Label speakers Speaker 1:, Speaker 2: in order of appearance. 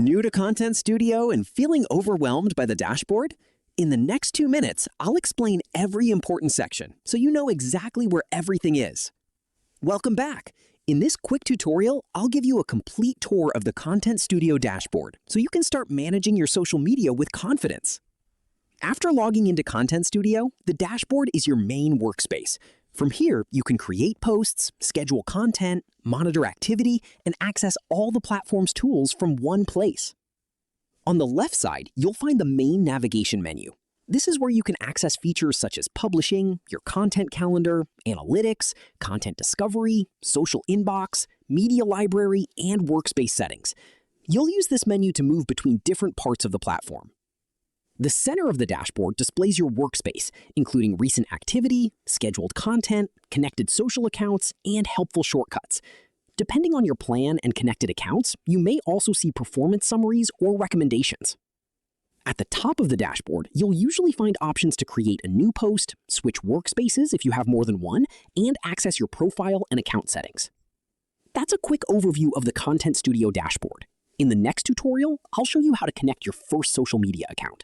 Speaker 1: New to Content Studio and feeling overwhelmed by the dashboard? In the next 2 minutes, I'll explain every important section so you know exactly where everything is. Welcome back. In this quick tutorial, I'll give you a complete tour of the Content Studio Dashboard so you can start managing your social media with confidence. After logging into Content Studio, the dashboard is your main workspace. From here, you can create posts, schedule content, monitor activity, and access all the platform's tools from one place. On the left side, you'll find the main navigation menu. This is where you can access features such as publishing, your content calendar, analytics, content discovery, social inbox, media library, and workspace settings. You'll use this menu to move between different parts of the platform. The center of the dashboard displays your workspace, including recent activity, scheduled content, connected social accounts, and helpful shortcuts. Depending on your plan and connected accounts, you may also see performance summaries or recommendations. At the top of the dashboard, you'll usually find options to create a new post, switch workspaces if you have more than one, and access your profile and account settings. That's a quick overview of the Content Studio dashboard. In the next tutorial, I'll show you how to connect your first social media account.